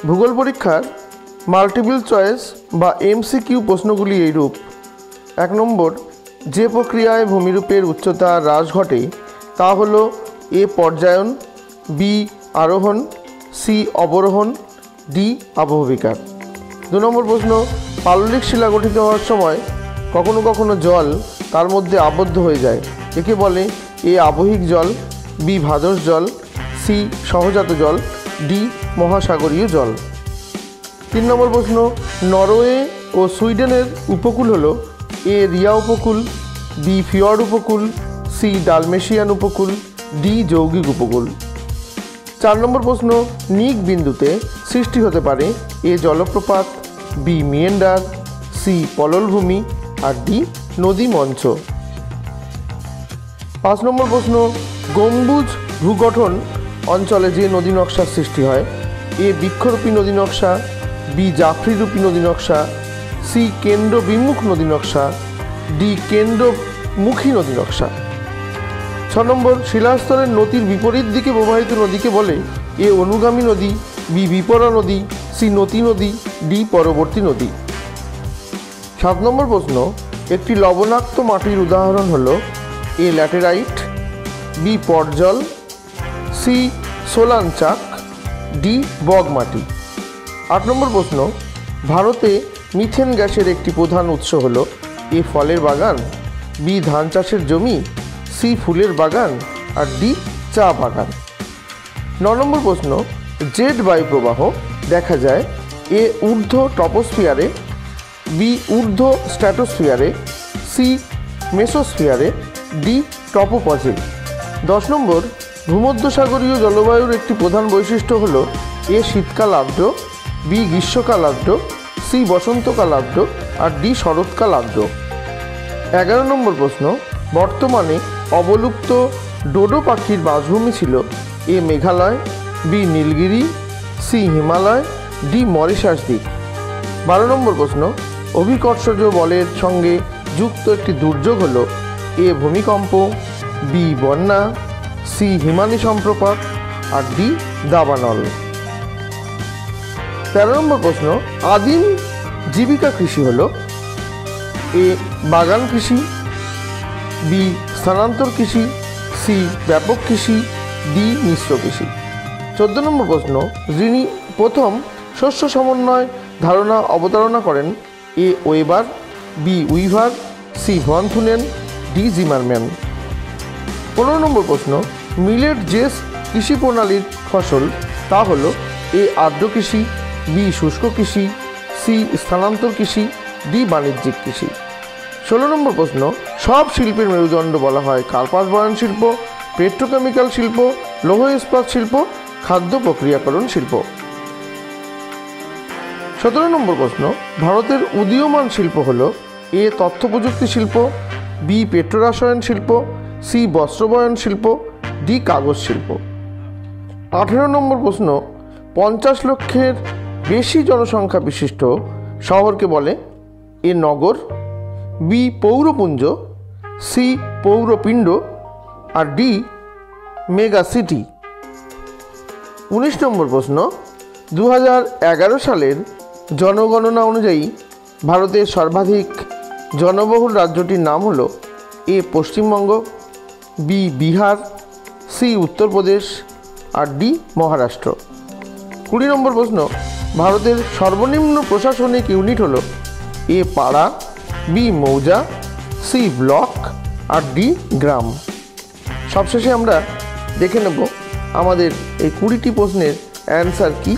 ভূগোল পরীক্ষার multiple choice বা এমসিকিউ প্রশ্নগুলি এইরূপ। 1 নম্বর, যে প্রক্রিয়ায় ভূমিরূপের উচ্চতা হ্রাস ঘটে তা হলো এ পর্যায়ন, বি আরোহণ, সি অবরোহণ, ডি আবহবিকার। 2 নম্বর প্রশ্ন, পাললিক শিলা গঠিত হওয়ার সময় কখনো কখনো জল তার মধ্যে আবদ্ধ হয়ে যায়, একে বলে এ আবহিক জল, বি ভাদস জল, সি সহজাত জল, ডি মহাসাগরীয় জল। 3 নম্বর প্রশ্ন, নরওয়ে ও সুইডেনের উপকূল হলো এ রিয়া উপকূল, বি ফিয়র্ড উপকূল, সি ডালমেশিয়ান উপকূল, ডি যৌগিক উপকূল। 4 নম্বর প্রশ্ন, নিক বিন্দুতে সৃষ্টি হতে পারে এ জলপ্রপাত, বি মিয়েন্ডার, সি পললভূমি, আর ডি নদী মঞ্চ। 5 নম্বর প্রশ্ন, গম্বুজ ভূগঠন অঞ্চলে যে নদী নকশার সৃষ্টি হয় এ বৃক্ষরূপী নদী নকশা, বি জাফরিরূপী নদী নকশা, সি কেন্দ্র বিমুখ নদী নকশা, ডি কেন্দ্রমুখী নদী নকশা। 6 নম্বর, শিলাস্তরের নদীর বিপরীত দিকে প্রবাহিত নদীকে বলে এ অনুগামী নদী, বি বিপরা নদী, সি নতি নদী, ডি পরবর্তী নদী। 7 নম্বর প্রশ্ন, একটি লবণাক্ত মাটির উদাহরণ হলো এ ল্যাটেরাইট, বি পর্জল, সি সোলানচাক, ডি বগ মাটি। 8 নম্বর প্রশ্ন, ভারতে মিথেন গ্যাসের একটি প্রধান উৎস হলো এ ফলের বাগান, বি ধান চাষের জমি, সি ফুলের বাগান, আর ডি চা বাগান। 9 নম্বর প্রশ্ন, জেট বায়ু প্রবাহ দেখা যায় এ ঊর্ধ্ব টপোস্ফিয়ারে, বি ঊর্ধ্ব স্ট্র্যাটোস্ফিয়ারে, সি মেসোস্ফিয়ারে, ডি ট্রপোপজে। 10 নম্বর, ভূমধ্যসাগরীয় জলবায়ুর একটি প্রধান বৈশিষ্ট্য হলো এ শীতকাল আর্দ্র, বি গ্রীষ্মকাল আর্দ্র, সি বসন্তকাল আর্দ্র, আর ডি শরৎকাল আর্দ্র। 11 নম্বর প্রশ্ন, বর্তমানে অবলুপ্ত ডোডো পাখির বাসভূমি ছিল A Meghalaya, B Nilgiri, C Himalaya, D Mauritius দ্বীপ। 12 নম্বর প্রশ্ন, অভিকর্ষজ বলের সঙ্গে যুক্ত একটি দুর্যোগ হলো এ ভূমিকম্প, বি বন্যা, সি হিমানি সম্প্রপাত, আর ডি দাবানল। 13 নম্বর প্রশ্ন, আদিম জীবিকা কৃষি হলো এ বাগান কৃষি, বি স্থানান্তর কৃষি, সি ব্যাপক কৃষি, ডি মিশ্র কৃষি। 14 নম্বর প্রশ্ন, যিনি প্রথম শস্য সমন্বয় ধারণা অবতারণা করেন A Weber, B Weaver, C von Thunen, D Zimmermann. 15 নম্বর প্রশ্ন, মিলেট যে কৃষি প্রণালীর ফসল তা হলো এ আর্দ্র কৃষি, বি শুষ্ক কৃষি, সি স্থানান্তর কৃষি, ডি বাণিজ্যিক কৃষি। 16 নম্বর প্রশ্ন, সব শিল্পের মেরুদণ্ড বলা হয় কার্পাস বয়ন শিল্প, পেট্রোকেমিক্যাল শিল্প, লৌহ ইস্পাত শিল্প, খাদ্য প্রক্রিয়াকরণ শিল্প। 17 নম্বর প্রশ্ন, ভারতের উদীয়মান শিল্প হলো এ তথ্য প্রযুক্তি শিল্প, বি পেট্রোরসায়ন শিল্প, সি বস্ত্রবয়ন শিল্প, ডি কাগজ শিল্প। 18 নম্বর প্রশ্ন, 50 লক্ষের বেশি জনসংখ্যা বিশিষ্ট শহরকে বলে এ নগর, বি পৌরপুঞ্জ, সি পৌরপিণ্ড, আর ডি মেগা সিটি। 19 নম্বর প্রশ্ন, 2011 সালের জনগণনা অনুযায়ী ভারতের সর্বাধিক জনবহুল রাজ্যটির নাম হলো এ পশ্চিমবঙ্গ, বি বিহার, সি উত্তরপ্রদেশ, আর ডি মহারাষ্ট্র। 20 নম্বর প্রশ্ন, ভারতের সর্বনিম্ন প্রশাসনিক ইউনিট হলো এ পাড়া, বি মৌজা, সি ব্লক, আর ডি গ্রাম। সবশেষে আমরা দেখে নেব আমাদের এই 20টি প্রশ্নের অ্যান্সার কী।